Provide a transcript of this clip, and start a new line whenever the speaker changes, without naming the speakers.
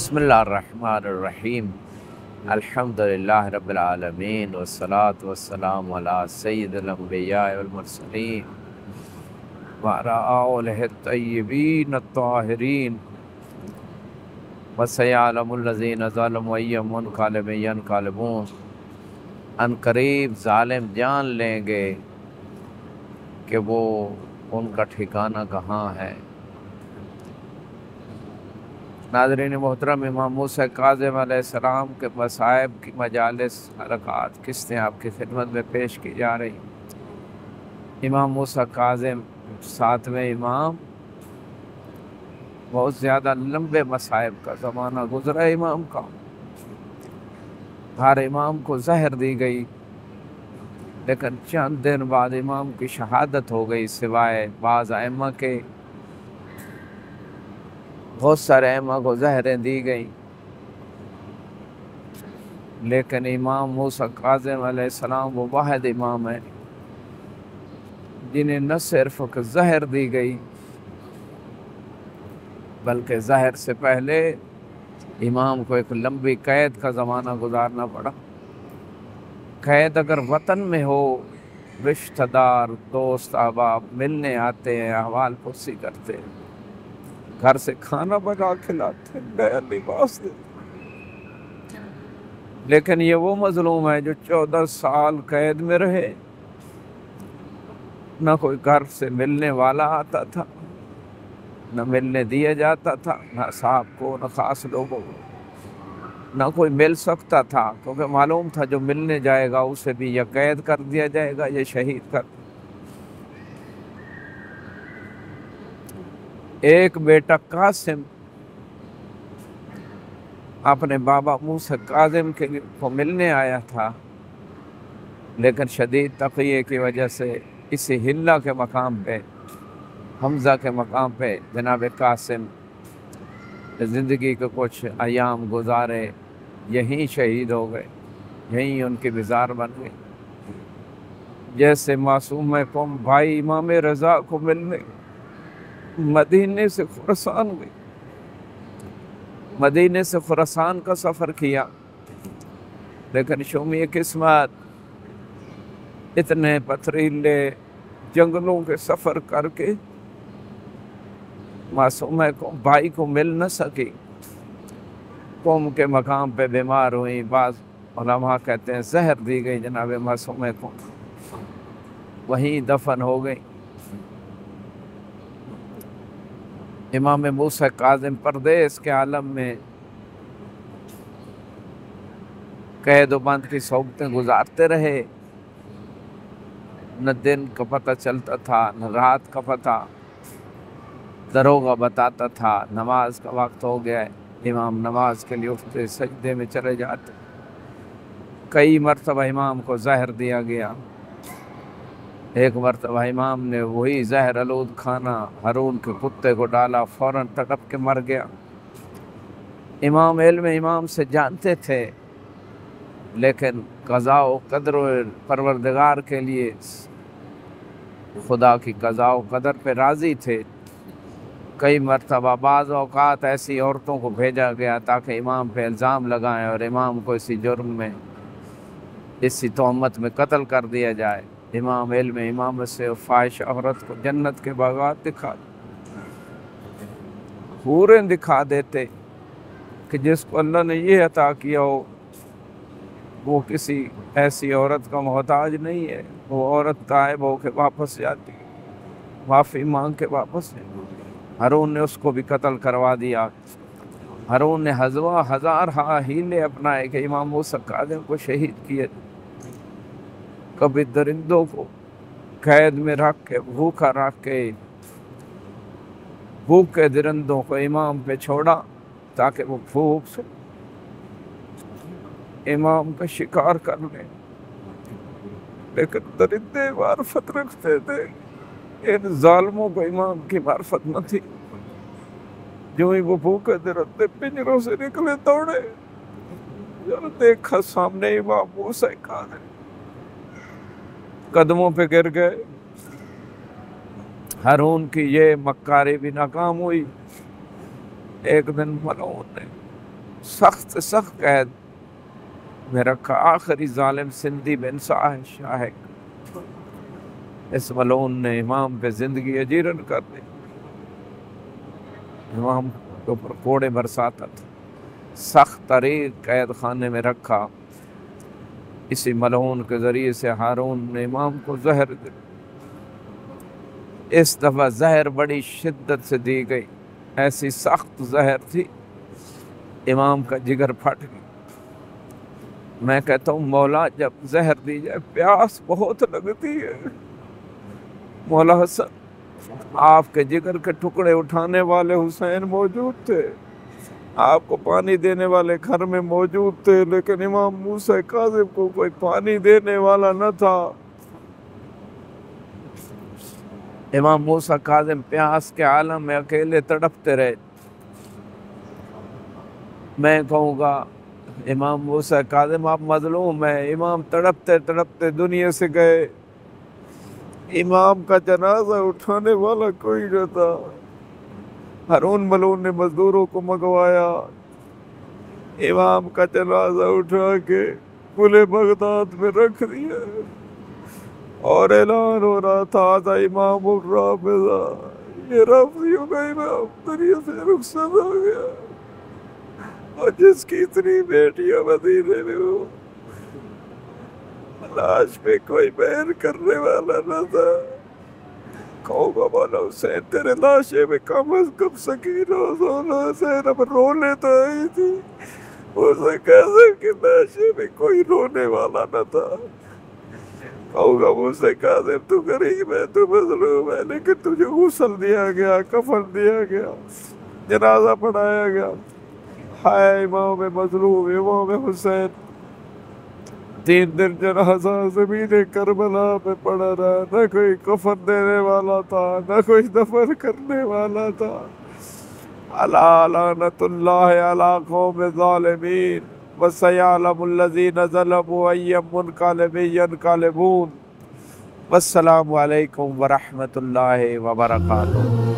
बिस्मिल्लाहिर्रहमानिर्रहीम। अल्हम्दुलिल्लाह रब्बिल आलमीन वस्सलातु वस्सलामु अला सय्यिदिल अंबिया वल मुरसलीन व अला आलिहि तय्यबीन अत्ताहिरीन व सयअलमुल लज़ीना ज़लमू अय्युम मुनक़लिबिन यनक़लिबून। अनकरीब ज़ालिम जान लेंगे कि वो उनका ठिकाना कहाँ है। नाज़रीन मोहतरम, इमाम मूसा काज़िम अलैहिस्सलाम के मसाइब की मजालिस हरक़ात किस्तें आपकी खिदमत में पेश की जा रही। इमाम मूसा काज़िम 7वें इमाम, बहुत ज़्यादा लंबे मसाइब का ज़माना गुज़रा इमाम का। हर इमाम को जहर दी गई, लेकिन चंद दिन बाद इमाम की शहादत हो गई। सिवाय बाज़ अइम्मा के बहुत सारे अइम्मा को जहरें दी गई, लेकिन इमाम मूसा काज़िम अलैहिस्सलाम वो वाहिद इमाम है जिन्हें न सिर्फ जहर दी गई, बल्कि जहर से पहले इमाम को एक लंबी कैद का ज़माना गुजारना पड़ा। कैद अगर वतन में हो, रिश्तेदार दोस्त अहबाब मिलने आते हैं, अहवाल पुरसी करते हैं, घर से खाना बना खिलाते, नया लिबास देते। लेकिन ये वो मजलूम है जो 14 साल कैद में रहे, न कोई घर से मिलने वाला आता था, न मिलने दिया जाता था, न साहब को न ख़ास लोगों को, न कोई मिल सकता था, क्योंकि मालूम था जो मिलने जाएगा उसे भी या कैद कर दिया जाएगा या शहीद कर। एक बेटा कासिम अपने बाबा मूसा काज़िम को मिलने आया था, लेकिन शदीद तक़िये की वजह से इसी हिल्ला के मकाम पे, हमज़ा के मकाम पे जनाब कासिम ज़िंदगी के कुछ अयाम गुजारे, यहीं शहीद हो गए, यहीं उनकी बिजार बन गई। जैसे मासूम कौम भाई इमाम रज़ा को मिलने मदीने से खुरासान गई, मदीने से खुरासान का सफ़र किया, लेकिन शोमी किस्मत इतने पथरीले जंगलों के सफ़र करके मासूम कौम भाई को मिल न सकी। कौम के मकाम पे बीमार हुई, बाज़ उलमा कहते हैं जहर दी गई जनाब मासूम को, वहीं दफन हो गई। इमाम मूसा काज़िम परदेस के आलम में कैद बंद की सोबतें गुजारते रहे। न दिन का पता चलता था, न रात का पता। दरोगा बताता था नमाज का वक्त हो गया है, इमाम नमाज के लिए उठते सजदे में चले जाते। कई मरतबा इमाम को जहर दिया गया। एक मरतबा इमाम ने वही जहर आलूद खाना हारून के कुत्ते को डाला, फ़ौरन तड़प के मर गया। इमाम इल्म इमाम से जानते थे, लेकिन क़ज़ा व क़दर परवरदिगार के लिए खुदा की क़ज़ा व क़दर पे राज़ी थे। कई मरतबा बाज़ औक़ात ऐसी औरतों को भेजा गया ताकि इमाम पे इल्ज़ाम लगाएं और इमाम को इसी जुर्म में, इसी तोहमत में कत्ल कर दिया जाए। इमाम इल्म इमाम से फ़ाहिश औरत को जन्नत के बागात दिखा, हूरें दिखा देते कि जिसको अल्लाह ने ये अता किया हो वो किसी ऐसी औरत का मोहताज नहीं है। वो औरत ताइब हो के वापस जाती, माफ़ी मांग के वापस। हारून ने उसको भी कत्ल करवा दिया। हारून ने हजार हीले अपनाए कि इमाम मूसा काज़िम को शहीद किए। कभी दरिंदों को कैद में रख के, भूखा रख के, भूखे दरिंदों को इमाम पे छोड़ा ताकि वो भूख से इमाम का शिकार कर ले। लेकिन दरिंदे मार्फत रखते थे, इन जालिमों को इमाम की मार्फत न थी। जो ही वो भूखे दरिंदे पिंजरों से निकले दौड़े, जब देखा सामने इमाम मूसा काज़िम कदमों पे गिर गए। हारून की ये मक्कारी भी नाकाम हुई। एक दिन मलऊन ने सख्त सख्त कैद में रखा। आखिरी जालिम सिंधी बिन साहिब शाह, इस मलून ने इमाम पे जिंदगी अजीरन कर दी। इमाम के ऊपर कोड़े बरसाता था, सख्त तरीक कैद खाने में रखा। इसी मलून के जरिए से हारून ने इमाम को जहर दी। इस दफा जहर बड़ी शिद्दत से दी गई, ऐसी सख्त जहर थी इमाम का जिगर फट गया। मैं कहता हूँ मौला जब जहर दी जाए प्यास बहुत लगती है। मौला हसन, आपके जिगर के टुकड़े उठाने वाले हुसैन मौजूद थे, आपको पानी देने वाले घर में मौजूद थे, लेकिन इमाम मूसा काज़िम को कोई पानी देने वाला न था। इमाम मूसा काज़िम प्यास के आलम में अकेले तड़पते रहे। मैं कहूँगा इमाम मूसा काज़िम आप मजलूम है। इमाम तड़पते तड़पते दुनिया से गए। इमाम का जनाजा उठाने वाला कोई न था। हारून मलून ने मजदूरों को मंगवाया, इमाम का जनाजा उठा के कुले बगदाद में रख दिया और ऐलान हो रहा था आजा इमाम राफ़िज़ा, ये राफ़िज़ियों का इमाम दुनिया से रुखसत हो गया। और जिसकी इतनी बेटियां मदीने में हो, लाश पे कोई बैर करने वाला न था। कहूँगा मौला हुसैन तेरे लाशे में कम अज कम सकीना हुसैन अब रोने तो आई थी, उसे कैसे कि लाशे में कोई रोने वाला न था। कहूँगा मुझसे काज़िम तू गरीब है, तू मजलूम है, लेकिन तुझे गुस्ल दिया गया, कफन दिया गया, जनाजा पढ़ाया गया। हाय इमाम मजलूम इमाम हुसैन, 3 दिन जनाजा ज़मीन करबला पे पड़ा रहा, न कोई कफन देने वाला था, न कोई दफन करने वाला था। अला लानतुल्लाहि अला कौम ज़ालिमीन व सयअलमुल लज़ीना ज़लमू अय्युम मुनक़लिबिन यनक़लिबून। वस्सलामु अलैकुम व रहमतुल्लाहि व बरकातुहू।